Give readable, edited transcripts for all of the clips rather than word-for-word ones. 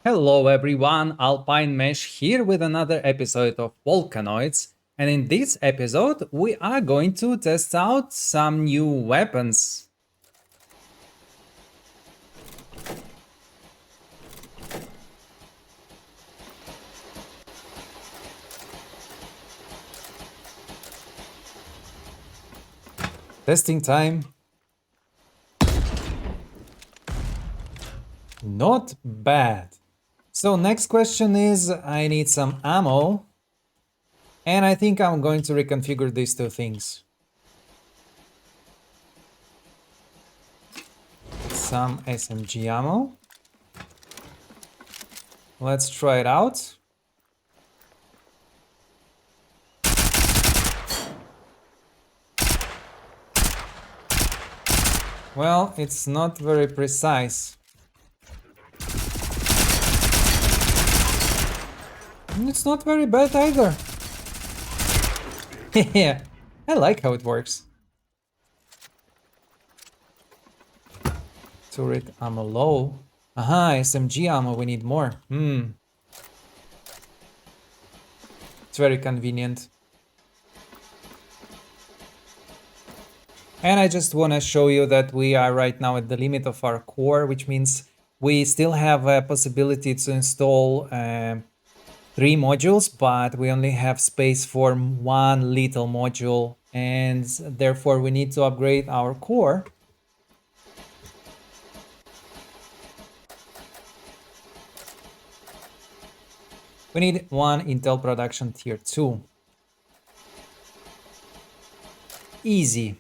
Hello everyone, Alpine Mesh here with another episode of Volcanoids, and in this episode we are going to test out some new weapons. Testing time. Not bad. So next question is, I need some ammo, and I think I'm going to reconfigure these two things. Some SMG ammo. Let's try it out. Well, it's not very precise. It's not very bad either. Yeah, I like how it works. Turret ammo low. Aha, SMG ammo, we need more. It's very convenient. And I just want to show you that we are right now at the limit of our core, which means we still have a possibility to install 3 modules, but we only have space for one little module, and therefore we need to upgrade our core. We need one Intel Production Tier 2. Easy.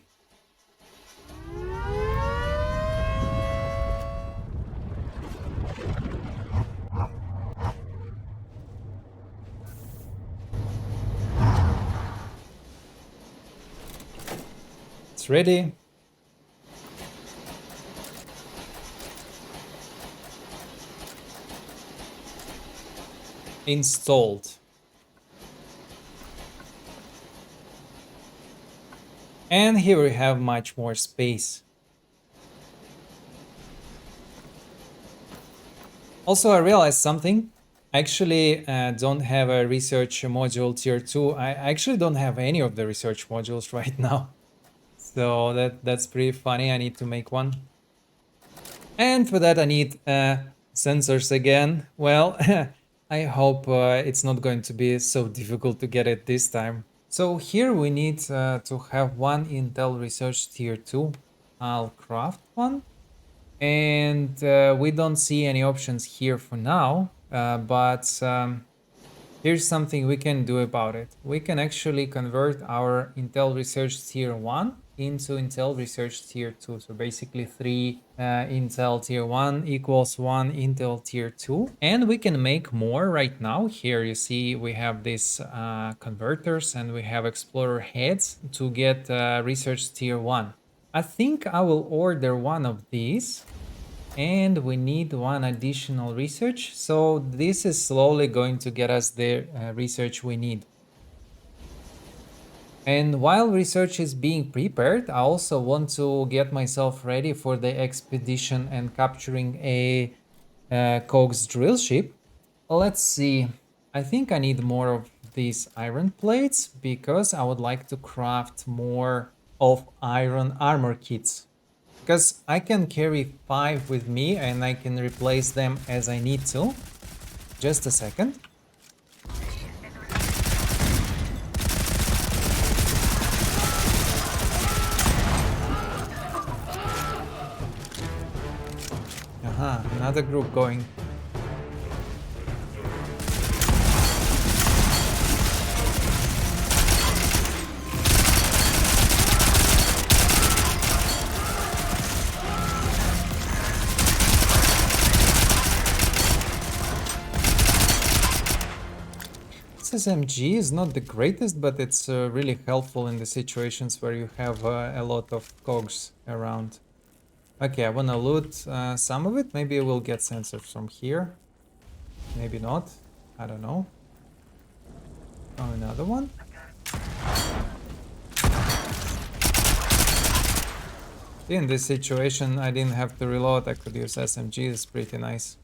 It's ready. Installed. And here we have much more space. Also, I realized something. I actually don't have a research module tier 2. I actually don't have any of the research modules right now. So that's pretty funny. I need to make one. And for that I need sensors again. Well, I hope it's not going to be so difficult to get it this time. So here we need to have one Intel Research Tier 2. I'll craft one. And we don't see any options here for now, but here's something we can do about it. We can actually convert our Intel Research Tier 1 into Intel Research Tier 2. So basically 3 Intel Tier 1 equals 1 Intel Tier 2. And we can make more right now. Here you see we have these converters and we have Explorer heads to get Research Tier 1. I think I will order one of these. And we need one additional research. So this is slowly going to get us the research we need. And while research is being prepared, I also want to get myself ready for the expedition and capturing a Cogs drill ship. Let's see. I think I need more of these iron plates because I would like to craft more of iron armor kits. Because I can carry 5 with me and I can replace them as I need to. Just a second. Aha, another group going. SMG is not the greatest, but it's really helpful in the situations where you have a lot of cogs around. Okay, I wanna loot some of it. Maybe we'll get sensors from here. Maybe not. I don't know. Oh, another one. In this situation, I didn't have to reload. I could use SMG. It's pretty nice.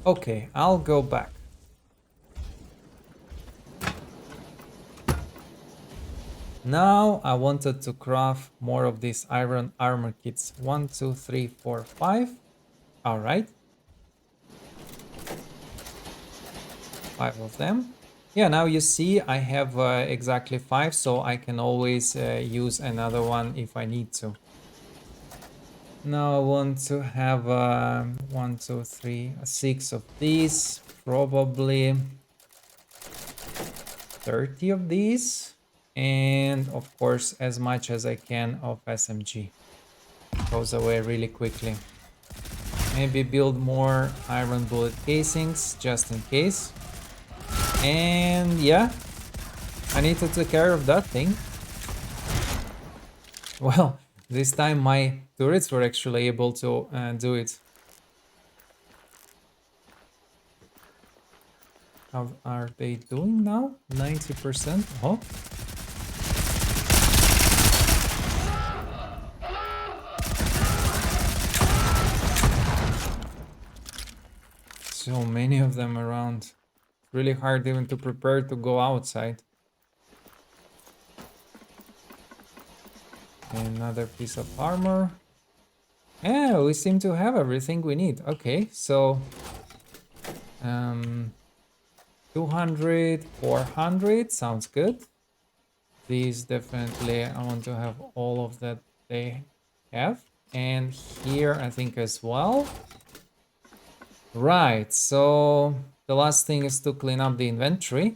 Okay, I'll go back. Now I wanted to craft more of these iron armor kits. 1, 2, 3, 4, 5. All right. 5 of them. Yeah, now you see I have exactly 5, so I can always use another one if I need to. Now I want to have 1, 2, 3, 6 of these, probably 30 of these, and of course as much as I can of SMG. Goes away really quickly. Maybe build more iron bullet casings just in case. And yeah, I need to take care of that thing. Well, this time my turrets were actually able to do it. How are they doing now? 90%? Oh. So many of them around. Really hard even to prepare to go outside. Another piece of armor. Yeah, we seem to have everything we need. Okay, so 200, 400 sounds good. These definitely I want to have all of that they have, and here I think as well. Right, so the last thing is to clean up the inventory.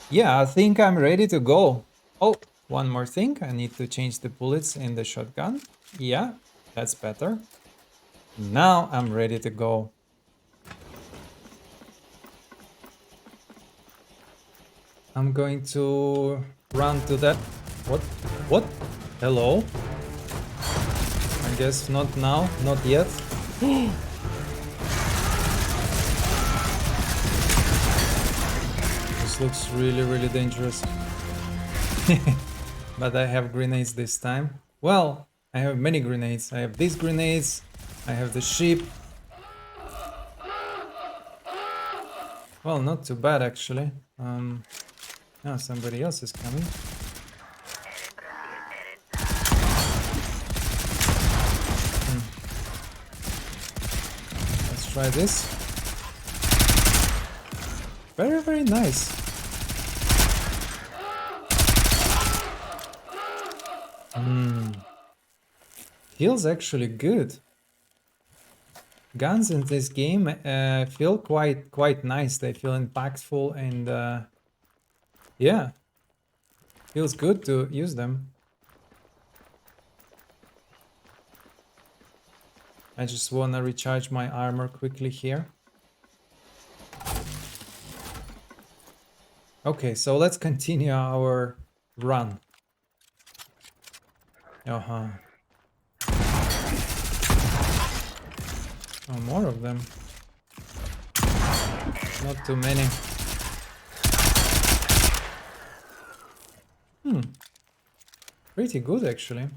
Yeah, I think I'm ready to go. Oh, one more thing. I need to change the bullets in the shotgun. Yeah, that's better. Now I'm ready to go. I'm going to run to that. What? What? Hello? I guess not now, not yet. This looks really, really dangerous. But I have grenades this time. Well, I have many grenades. I have these grenades. I have the ship. Well, not too bad actually. Now somebody else is coming. Let's try this. Very, very nice. Feels actually good. Guns in this game feel quite nice. They feel impactful and yeah, feels good to use them. I just wanna recharge my armor quickly here. Okay, so let's continue our run. Oh, more of them. Not too many. Pretty good actually.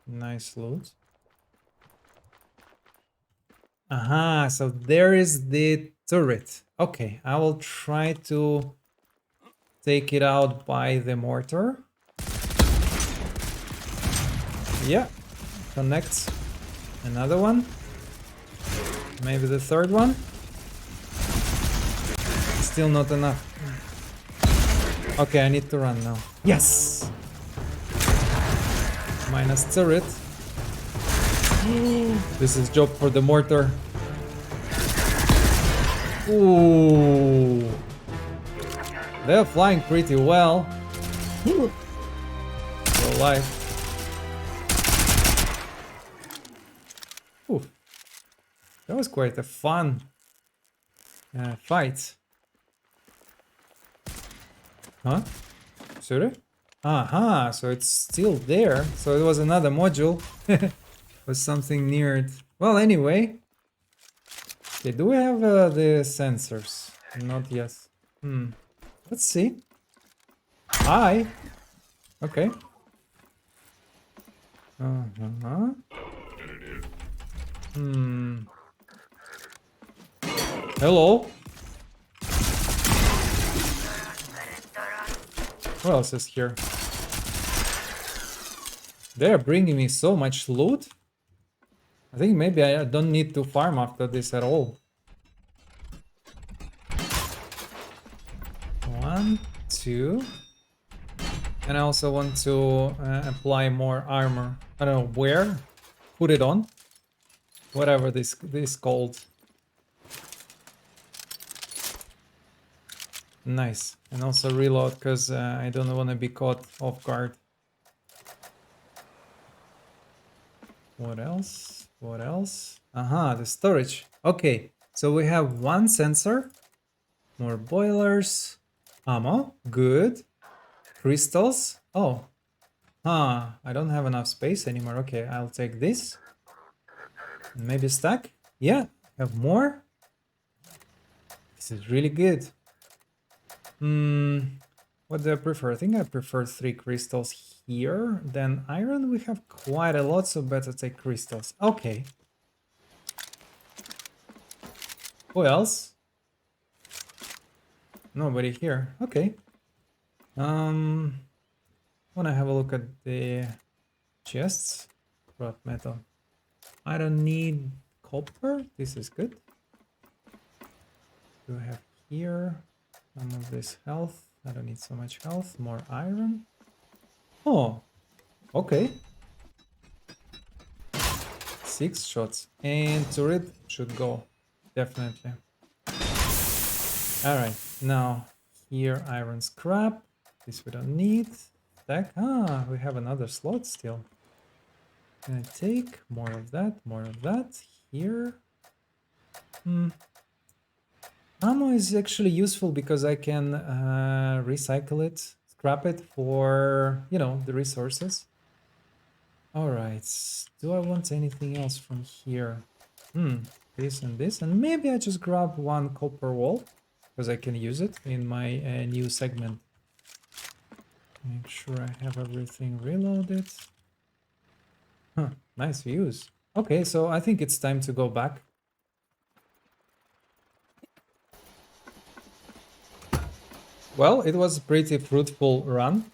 Nice loot. Aha, so there is the turret. Okay, I will try to take it out by the mortar. Yeah, connects. Another one. Maybe the third one. Still not enough. Okay, I need to run now. Yes! Minus turret. This is job for the mortar. Ooh. They're flying pretty well. Still alive. Ooh. That was quite a fun fight. Huh? Sorry? Aha, so it's still there. So it was another module. Was something near it. Well, anyway. Okay, do we have the sensors? Not yet. Let's see. Hi. Okay. Uh-huh. Hello. What else is here? They're bringing me so much loot. I think maybe I don't need to farm after this at all. 1, 2. And I also want to apply more armor. I don't know where. Put it on. Whatever this called. Nice. And also reload because I don't want to be caught off guard. What else? What else? Aha, the storage. Okay, so we have one sensor, more boilers, ammo, good, crystals. Oh, I don't have enough space anymore. Okay, I'll take this. Maybe stack. Yeah, have more. This is really good. What do I prefer? I think I prefer 3 crystals here. Then iron, we have quite a lot, so better take crystals. Okay. Who else? Nobody here. Okay. Wanna have a look at the chests. Scrap metal. I don't need copper. This is good. Do I have here? Some of this health. I don't need so much health. More iron. Oh, okay. 6 shots. And turret should go. Definitely. Alright, now here iron scrap. This we don't need. Stack. We have another slot still. Can I take more of that? More of that. Here. Ammo is actually useful because I can recycle it, scrap it for, you know, the resources. Alright, do I want anything else from here? This and this, and maybe I just grab one copper wall because I can use it in my new segment. Make sure I have everything reloaded. Nice views. Okay, so I think it's time to go back. Well, it was a pretty fruitful run.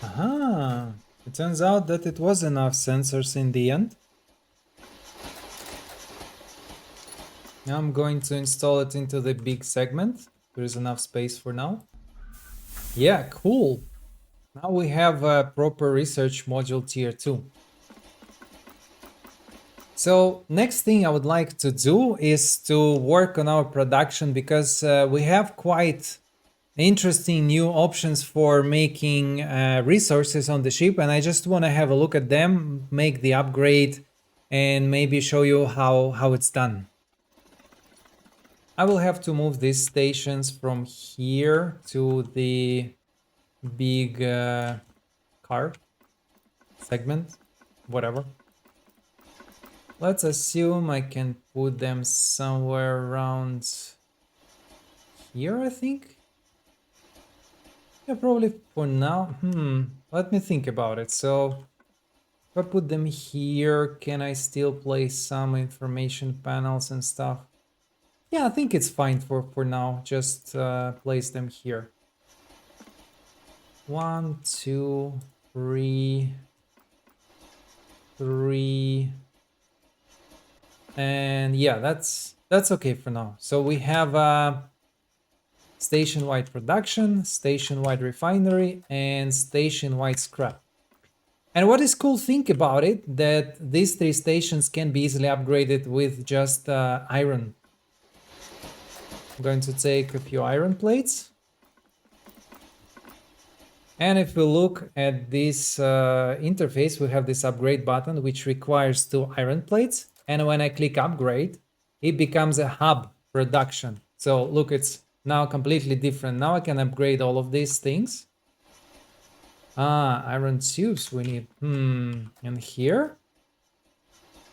Aha! It turns out that it was enough sensors in the end. Now I'm going to install it into the big segment. There is enough space for now. Yeah, cool. Now we have a proper research module tier 2. So next thing I would like to do is to work on our production because we have quite interesting new options for making resources on the ship, and I just want to have a look at them, make the upgrade, and maybe show you how it's done. I will have to move these stations from here to the big car segment, whatever. Let's assume I can put them somewhere around here, I think. Yeah, probably for now. Let me think about it. So if I put them here, can I still place some information panels and stuff? Yeah, I think it's fine for now. Just place them here. 1, 2, 3, 3. And yeah, that's okay for now. So we have station-wide production, station-wide refinery, and station-wide scrap. And what is cool thing about it, that these 3 stations can be easily upgraded with just iron. I'm going to take a few iron plates. And if we look at this interface, we have this upgrade button, which requires 2 iron plates. And when I click upgrade, it becomes a hub production. So look, it's now completely different. Now I can upgrade all of these things. Iron tubes we need. And here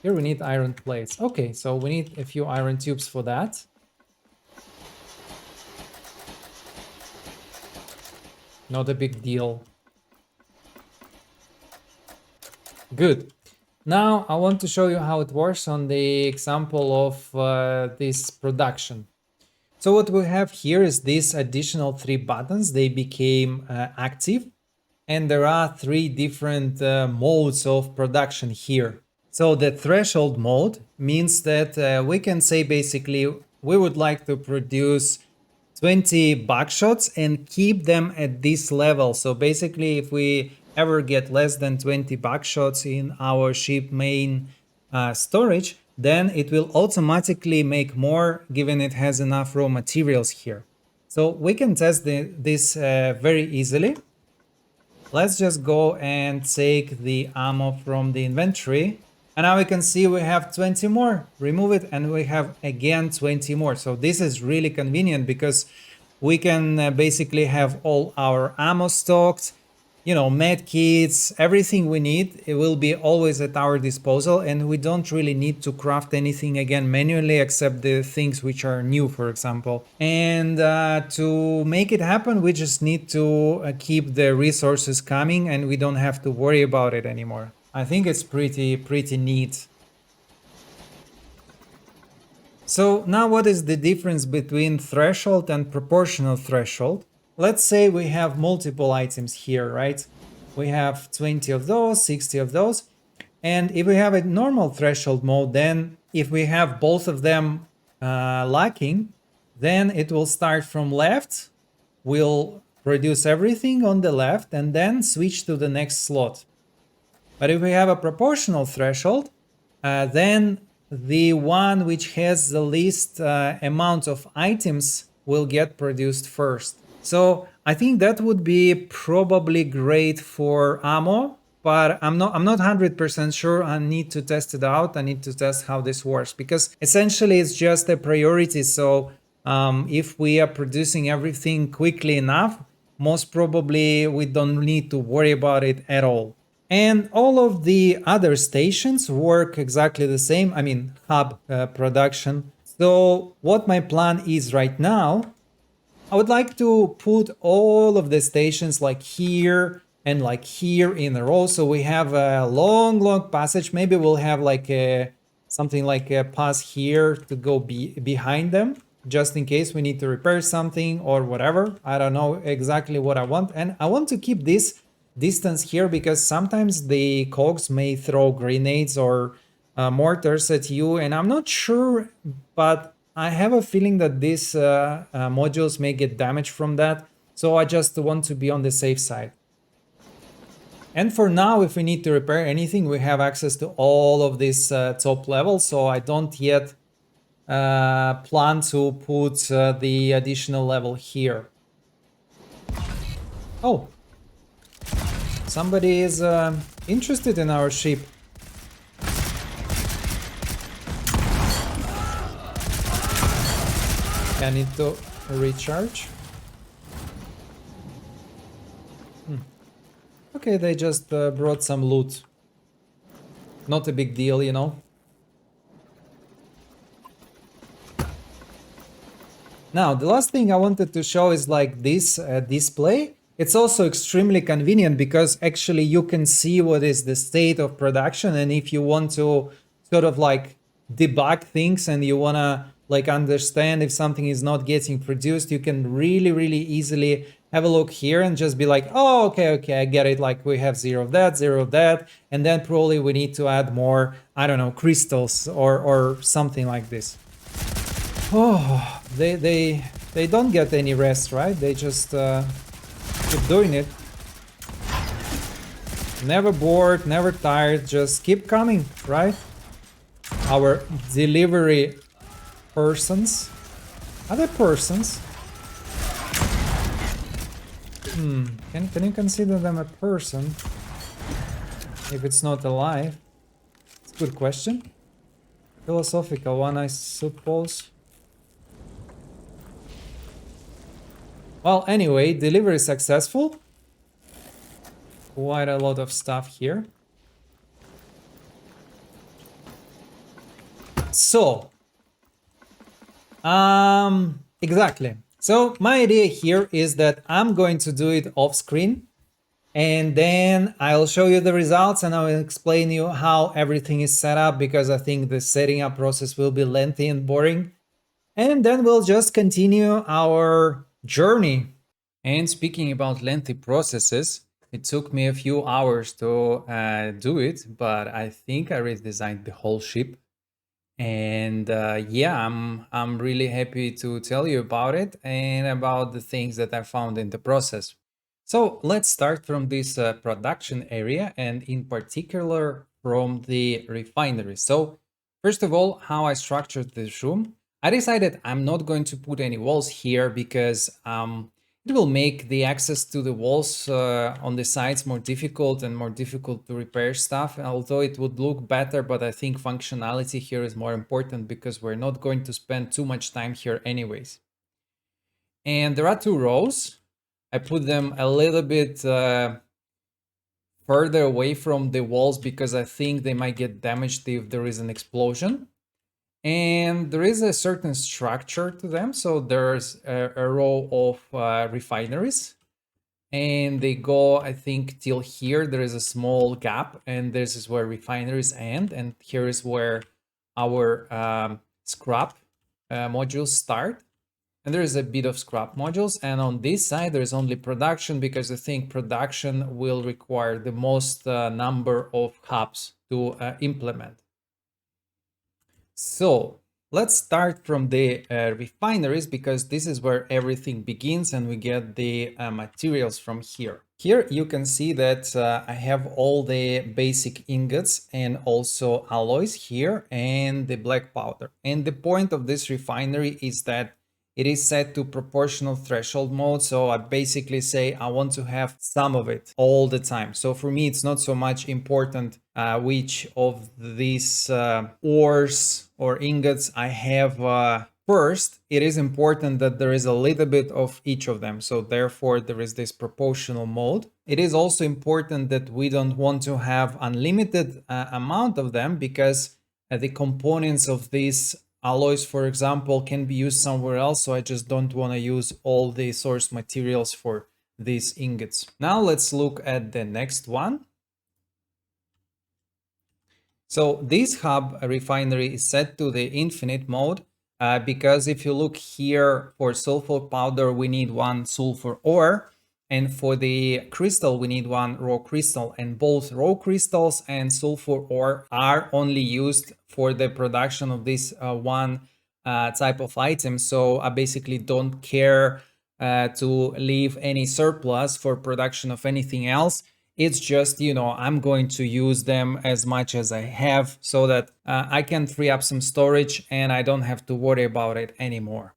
we need iron plates. Okay, so we need a few iron tubes for that. Not a big deal. Good. Now I want to show you how it works on the example of this production. So what we have here is these additional 3 buttons. They became active, and there are 3 different modes of production here. So the threshold mode means that we can say basically we would like to produce 20 buckshots and keep them at this level. So basically, if we ever get less than 20 buckshots in our ship main storage, then it will automatically make more given it has enough raw materials here. So we can test this very easily. Let's just go and take the ammo from the inventory. And now we can see we have 20 more. Remove it and we have again 20 more. So this is really convenient because we can basically have all our ammo stocked, you know, med kits, everything we need. It will be always at our disposal, and we don't really need to craft anything again manually except the things which are new, for example. And to make it happen, we just need to keep the resources coming, and we don't have to worry about it anymore. I think it's pretty neat. So now what is the difference between threshold and proportional threshold? Let's say we have multiple items here, right? We have 20 of those, 60 of those. And if we have a normal threshold mode, then if we have both of them lacking, then it will start from left, we'll produce everything on the left, and then switch to the next slot. But if we have a proportional threshold, then the one which has the least amount of items will get produced first. So I think that would be probably great for ammo, but I'm not 100% sure. I need to test it out. I need to test how this works because essentially it's just a priority. So if we are producing everything quickly enough, most probably we don't need to worry about it at all. And all of the other stations work exactly the same. I mean, hub production. So what my plan is right now, I would like to put all of the stations like here and like here in a row. So we have a long passage. Maybe we'll have like something like a pass here to go behind them, just in case we need to repair something or whatever. I don't know exactly what I want. And I want to keep this distance here because sometimes the cogs may throw grenades or mortars at you. And I'm not sure, but I have a feeling that these modules may get damaged from that, so I just want to be on the safe side. And for now, if we need to repair anything, we have access to all of this top level, so I don't yet plan to put the additional level here. Oh, somebody is interested in our ship. I need to recharge. Okay, they just brought some loot. Not a big deal, you know. Now, the last thing I wanted to show is like this display. It's also extremely convenient because actually you can see what is the state of production, and if you want to sort of like debug things and you want to like understand if something is not getting produced, you can really easily have a look here and just be like, oh, okay, I get it. Like we have 0 of that, and then probably we need to add more, I don't know, crystals or something like this. Oh, they don't get any rest, right? They just keep doing it. Never bored, never tired, just keep coming, right? Our delivery persons. Other persons? Can you consider them a person if it's not alive? It's a good question. Philosophical one, I suppose. Well, anyway, delivery successful. Quite a lot of stuff here. So, exactly. So my idea here is that I'm going to do it off screen. And then I'll show you the results and I'll explain you how everything is set up, because I think the setting up process will be lengthy and boring. And then we'll just continue our journey. And speaking about lengthy processes, it took me a few hours to do it, but I think I redesigned the whole ship. And yeah, I'm really happy to tell you about it and about the things that I found in the process. So let's start from this production area, and in particular from the refinery. So first of all, how I structured this room. I decided I'm not going to put any walls here because it will make the access to the walls on the sides more difficult and more difficult to repair stuff. Although it would look better, but I think functionality here is more important because we're not going to spend too much time here anyways. And there are two rows. I put them a little bit further away from the walls because I think they might get damaged if there is an explosion. And there is a certain structure to them. So there's a row of refineries, and they go, I think, till here. There is a small gap, and this is where refineries end, and here is where our scrap modules start. And there is a bit of scrap modules, and on this side there is only production, because I think production will require the most number of hubs to implement. So let's start from the refineries, because this is where everything begins and we get the materials from here. Here you can see that I have all the basic ingots and also alloys here and the black powder. And the point of this refinery is that it is set to proportional threshold mode. So I basically say I want to have some of it all the time. So for me, it's not so much important which of these ores or ingots I have first. It is important that there is a little bit of each of them. So therefore there is this proportional mode. It is also important that we don't want to have unlimited amount of them, because the components of these alloys, for example, can be used somewhere else. So I just don't want to use all the source materials for these ingots. Now let's look at the next one. So this hub refinery is set to the infinite mode because if you look here, for sulfur powder, we need one sulfur ore. And for the crystal, we need one raw crystal, and both raw crystals and sulfur ore are only used for the production of this one type of item. So I basically don't care to leave any surplus for production of anything else. It's just, I'm going to use them as much as I have so that I can free up some storage and I don't have to worry about it anymore.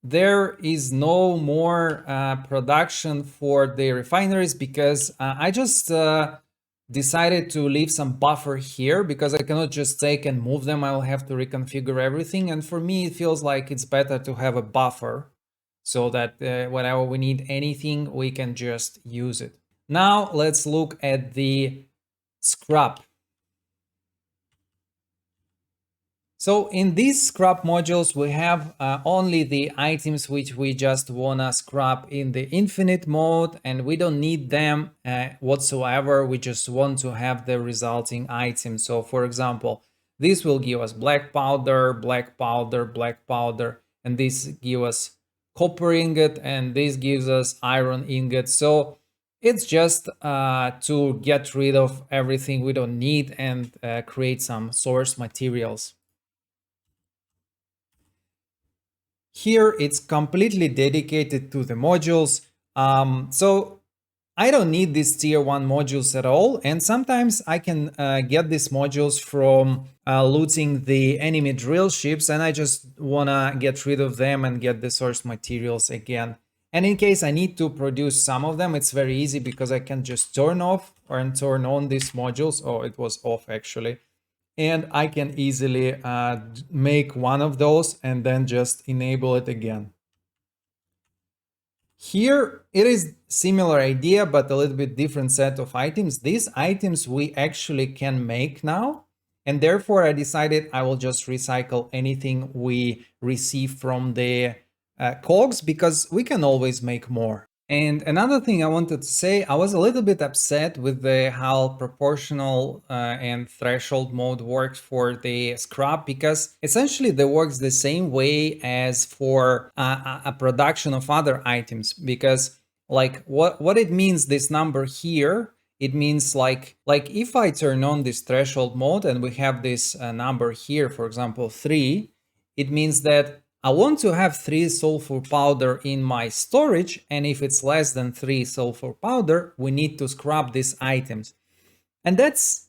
There is no more production for the refineries because I just decided to leave some buffer here, because I cannot just take and move them. I'll have to reconfigure everything. And for me, it feels like it's better to have a buffer so that whenever we need anything, we can just use it. Now let's look at the scrap. So in these scrap modules, we have only the items which we just wanna scrap in the infinite mode, and we don't need them whatsoever. We just want to have the resulting items. So for example, this will give us black powder, black powder, black powder, and this gives us copper ingot, and this gives us iron ingot. So it's just to get rid of everything we don't need and create some source materials. Here it's completely dedicated to the modules. So I don't need these tier 1 modules at all. And sometimes I can get these modules from looting the enemy drill ships, and I just wanna get rid of them and get the source materials again. And in case I need to produce some of them, it's very easy because I can just turn off or turn on these modules. Oh, it was off actually. And I can easily make one of those and then just enable it again. Here it is similar idea, but a little bit different set of items. These items we actually can make now, and therefore I decided I will just recycle anything we receive from the cogs, because we can always make more. And another thing I wanted to say, I was a little bit upset with the how proportional and threshold mode works for the scrap, because essentially they works the same way as for a production of other items. Because like what it means, this number here, it means like if I turn on this threshold mode and we have this number here, for example 3, it means that I want to have 3 sulfur powder in my storage, and if it's less than 3 sulfur powder, we need to scrap these items. And that's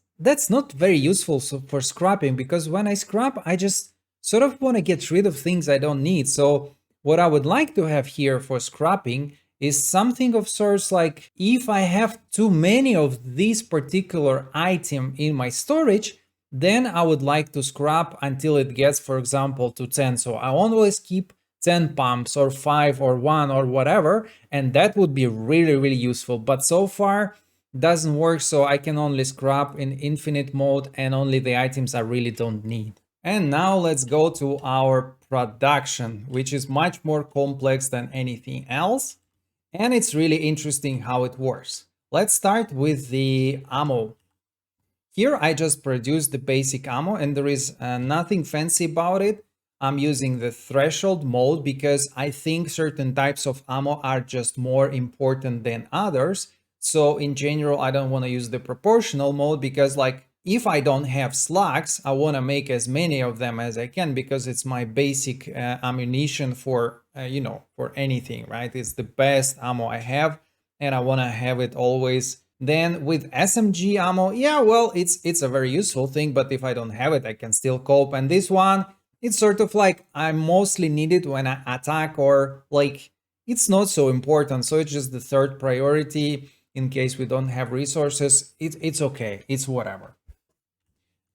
not very useful for scrapping, because when I scrap, I just sort of want to get rid of things I don't need. So what I would like to have here for scrapping is something of sorts like, if I have too many of this particular item in my storage, then I would like to scrap until it gets, for example, to 10. So I always keep 10 pumps or 5 or 1 or whatever, and that would be really, really useful. But so far, doesn't work, so I can only scrap in infinite mode and only the items I really don't need. And now let's go to our production, which is much more complex than anything else. And it's really interesting how it works. Let's start with the ammo. Here I just produced the basic ammo, and there is nothing fancy about it. I'm using the threshold mode because I think certain types of ammo are just more important than others. So in general, I don't want to use the proportional mode, because like if I don't have slugs, I want to make as many of them as I can, because it's my basic ammunition for, for anything, right? It's the best ammo I have, and I want to have it always. Then with SMG ammo, yeah, well, it's a very useful thing, but if I don't have it, I can still cope. And this one, it's sort of like I mostly need it when I attack, or like it's not so important. So it's just the third priority in case we don't have resources. It's okay, it's whatever.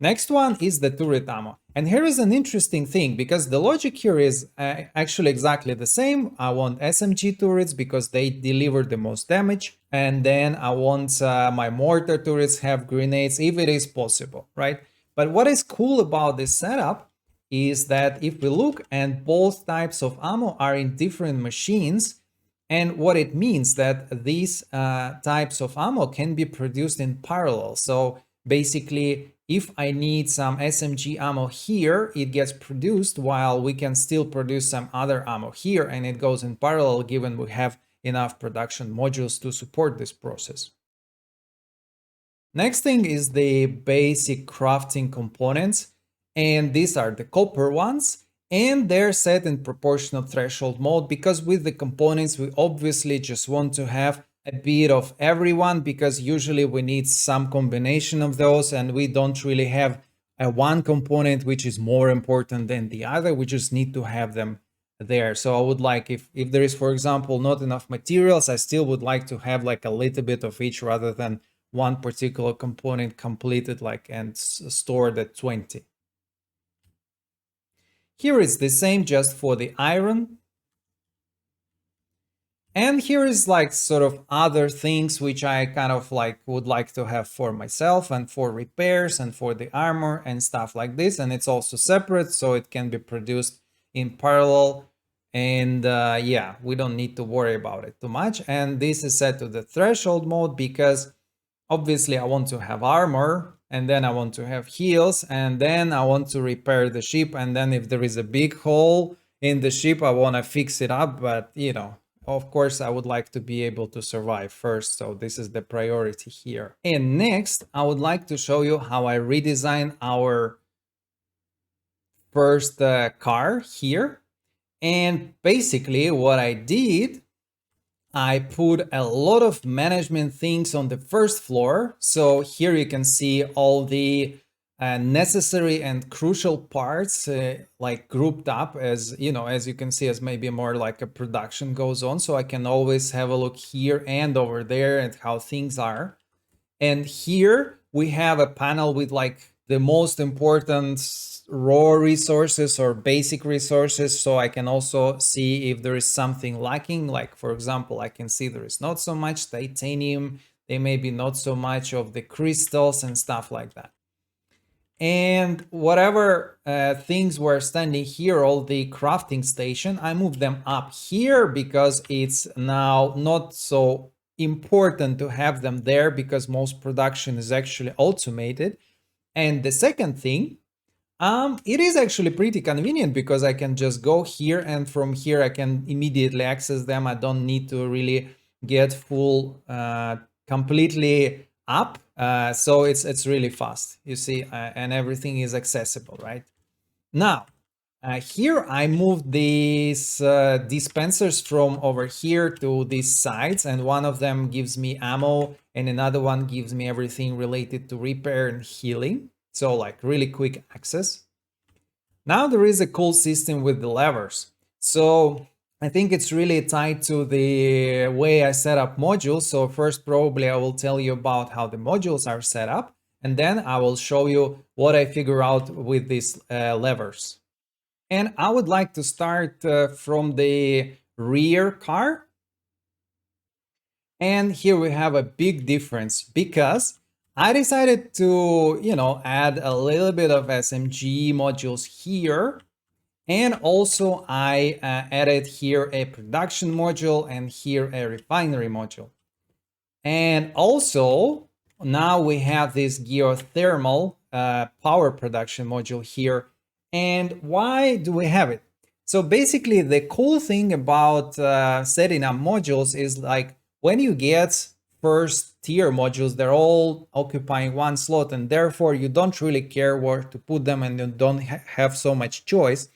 Next one is the turret ammo. And here is an interesting thing, because the logic here is actually exactly the same. I want SMG turrets because they deliver the most damage. And then I want my mortar turrets have grenades if it is possible, right? But what is cool about this setup is that if we look, and both types of ammo are in different machines, and what it means that these types of ammo can be produced in parallel. So basically, if I need some SMG ammo here, it gets produced while we can still produce some other ammo here, and it goes in parallel given we have enough production modules to support this process. Next thing is the basic crafting components, and these are the copper ones, and they're set in proportional threshold mode, because with the components we obviously just want to have a bit of everyone, because usually we need some combination of those, and we don't really have a one component which is more important than the other. We just need to have them there. So I would like, if there is, for example, not enough materials, I still would like to have like a little bit of each, rather than one particular component completed like and stored at 20. Here is the same just for the iron. And here is like sort of other things which I kind of like would like to have for myself, and for repairs and for the armor and stuff like this. And it's also separate, so it can be produced in parallel. And yeah, we don't need to worry about it too much. And this is set to the threshold mode because obviously I want to have armor, and then I want to have heals, and then I want to repair the ship. And then if there is a big hole in the ship, I want to fix it up. But of course, I would like to be able to survive first, so this is the priority here. And next, I would like to show you how I redesign our first car here. And basically what I did, I put a lot of management things on the first floor. So here you can see all the necessary and crucial parts like grouped up, as you can see, as maybe more like a production goes on. So I can always have a look here and over there at how things are. And here we have a panel with like the most important raw resources or basic resources, so I can also see if there is something lacking. Like for example, I can see there is not so much titanium, there may be not so much of the crystals and stuff like that. And whatever things were standing here, all the crafting station, I moved them up here because it's now not so important to have them there because most production is actually automated. And the second thing, it is actually pretty convenient because I can just go here and from here I can immediately access them. I don't need to really get full completely up. So it's really fast, you see, and everything is accessible, right? Now, here I moved these dispensers from over here to these sides, and one of them gives me ammo and another one gives me everything related to repair and healing. So like really quick access. Now there is a cool system with the levers. So I think it's really tied to the way I set up modules. So first, probably I will tell you about how the modules are set up, and then I will show you what I figure out with these levers. And I would like to start from the rear car. And here we have a big difference because I decided to, add a little bit of SMG modules here. And also I added here a production module and here a refinery module. And also now we have this geothermal power production module here. And why do we have it? So basically the cool thing about setting up modules is like when you get first tier modules, they're all occupying one slot and therefore you don't really care where to put them and you don't have so much choice.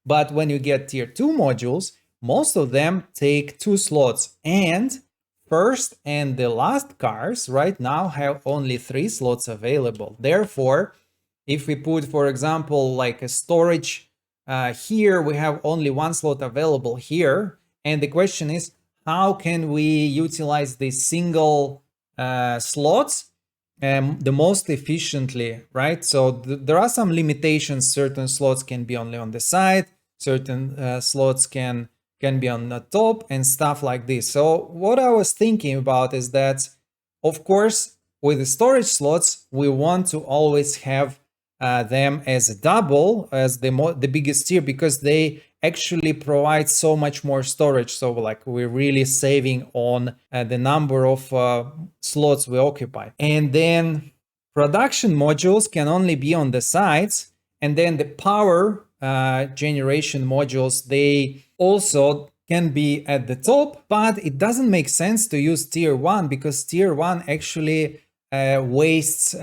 But when you get tier 2 modules, most of them take 2 slots, and first and the last cars right now have only 3 slots available. Therefore, if we put, for example, like a storage here, we have only 1 slot available here. And the question is, how can we utilize these single slots the most efficiently, right? So there are some limitations. Certain slots can be only on the side, certain slots can be on the top and stuff like this. So what I was thinking about is that, of course, with the storage slots, we want to always have them as a double, as the biggest tier, because they actually provide so much more storage. So like we're really saving on the number of slots we occupy. And then production modules can only be on the sides. And then the power generation modules, they also can be at the top, but it doesn't make sense to use tier 1 because tier 1 actually wastes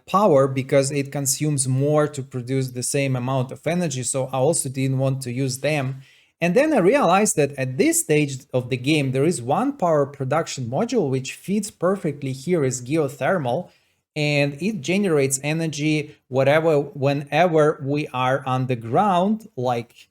power because it consumes more to produce the same amount of energy. So I also didn't want to use them. And then I realized that at this stage of the game, there is one power production module which fits perfectly here as geothermal, and it generates energy whenever we are on the ground, like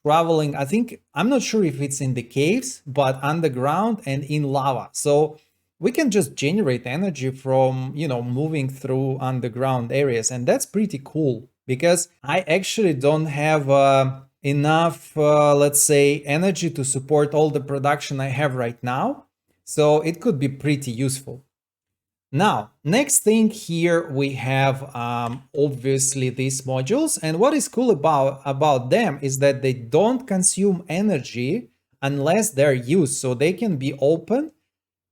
traveling. I think, I'm not sure if it's in the caves, but underground and in lava. So we can just generate energy from, moving through underground areas. And that's pretty cool because I actually don't have enough, let's say, energy to support all the production I have right now. So it could be pretty useful. Now, next thing here, we have obviously these modules. And what is cool about them is that they don't consume energy unless they're used. So they can be open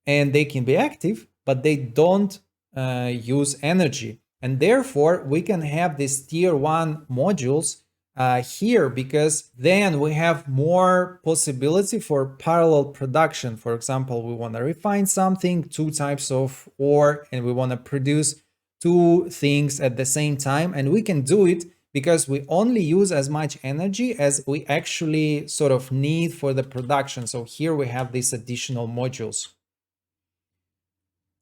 and they can be active, but they don't use energy. And therefore, we can have these tier 1 modules here because then we have more possibility for parallel production. For example, we want to refine something, 2 types of ore, and we want to produce 2 things at the same time. And we can do it because we only use as much energy as we actually sort of need for the production. So here we have these additional modules.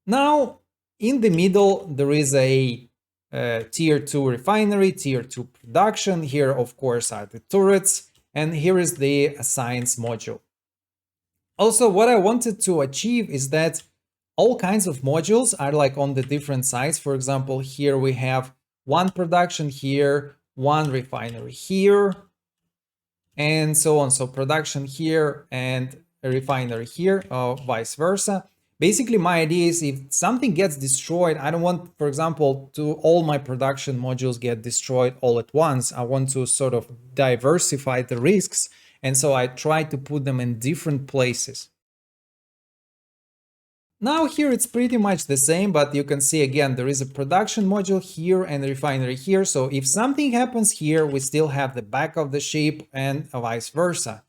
Now, in the middle, there is a tier 2 refinery, tier 2 production. Here, of course, are the turrets, and here is the science module. Also, what I wanted to achieve is that all kinds of modules are like on the different sides. For example, here we have 1 production here, 1 refinery here, and so on. So production here and a refinery here, or vice versa. Basically, my idea is if something gets destroyed, I don't want, for example, to all my production modules get destroyed all at once. I want to sort of diversify the risks. And so I try to put them in different places. Now here it's pretty much the same, but you can see again, there is a production module here and a refinery here. So if something happens here, we still have the back of the ship and vice versa.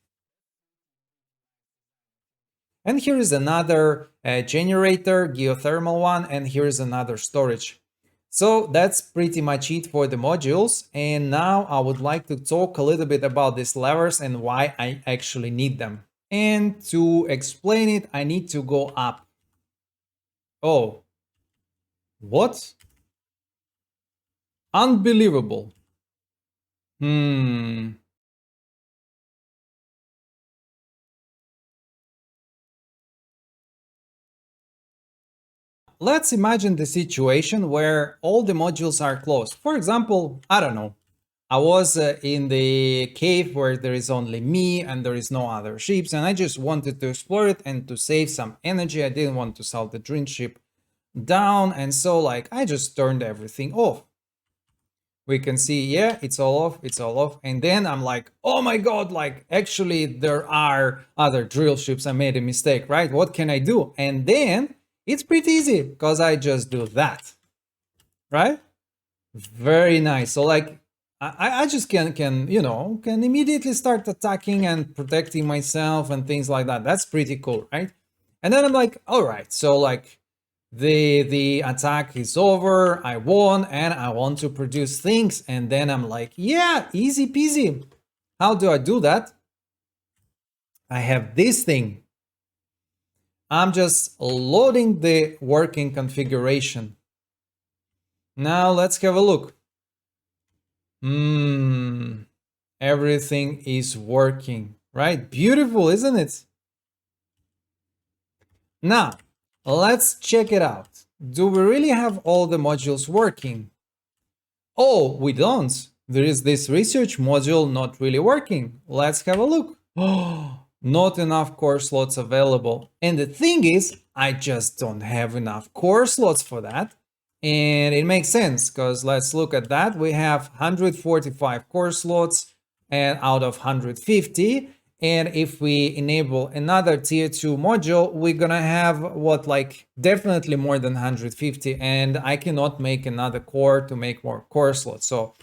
And here is another generator, geothermal one, and here is another storage. So that's pretty much it for the modules. And now I would like to talk a little bit about these levers and why I actually need them. And to explain it, I need to go up. Oh, what? Unbelievable. Let's imagine the situation where all the modules are closed. For example, I don't know, I was in the cave where there is only me and there is no other ships, and I just wanted to explore it and to save some energy. I didn't want to sell the Drillship down, and so like I just turned everything off. We can see, yeah, it's all off, it's all off. And then I'm like, oh my God, like actually there are other drill ships. I made a mistake, right? What can I do? And then it's pretty easy because I just do that, right? Very nice. So like I just can immediately start attacking and protecting myself and things like that. That's pretty cool, right? And then I'm like, all right, so like the attack is over, I won, and I want to produce things. And then I'm like, yeah, easy peasy. How do I do that? I have this thing. I'm just loading the working configuration. Now let's have a look. Everything is working, right? Beautiful, isn't it? Now, let's check it out. Do we really have all the modules working? Oh, we don't. There is this research module not really working. Let's have a look. Oh, not enough core slots available. And the thing is, I just don't have enough core slots for that. And it makes sense because let's look at that. We have 145 core slots and out of 150. And if we enable another tier 2 module, we're gonna have what, like definitely more than 150. And I cannot make another core to make more core slots. So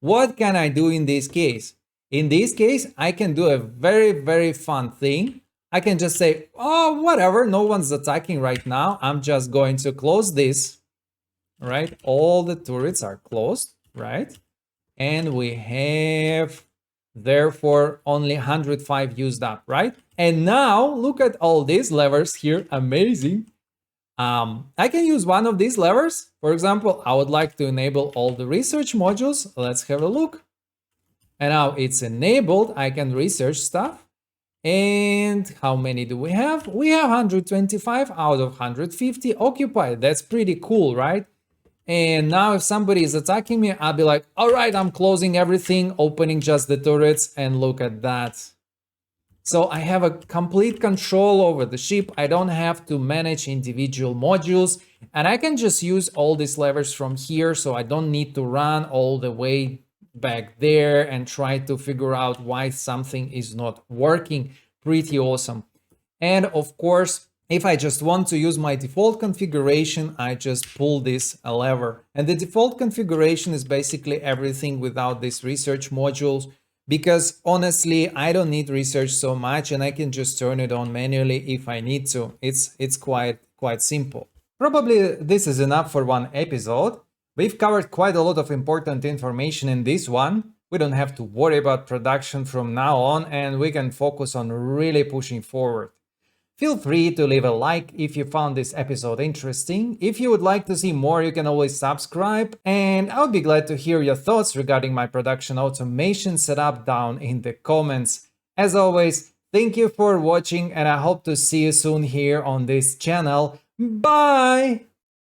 what can I do in this case? In this case, I can do a very, very fun thing. I can just say, oh, whatever, no one's attacking right now. I'm just going to close this, right? All the turrets are closed, right? And we have, therefore, only 105 used up, right? And now look at all these levers here, amazing. I can use one of these levers. For example, I would like to enable all the research modules. Let's have a look. And now it's enabled. I can research stuff. And how many do we have? We have 125 out of 150 occupied. That's pretty cool, right? And now if somebody is attacking me, I'll be like, all right, I'm closing everything, opening just the turrets, and look at that. So I have a complete control over the ship. I don't have to manage individual modules, and I can just use all these levers from here, so I don't need to run all the way back there and try to figure out why something is not working. Pretty awesome. And of course, if I just want to use my default configuration, I just pull this lever. And the default configuration is basically everything without these research modules, because honestly, I don't need research so much and I can just turn it on manually if I need to. It's quite simple. Probably this is enough for one episode. We've covered quite a lot of important information in this one. We don't have to worry about production from now on, and we can focus on really pushing forward. Feel free to leave a like if you found this episode interesting. If you would like to see more, you can always subscribe, and I would be glad to hear your thoughts regarding my production automation setup down in the comments. As always, thank you for watching, and I hope to see you soon here on this channel. Bye!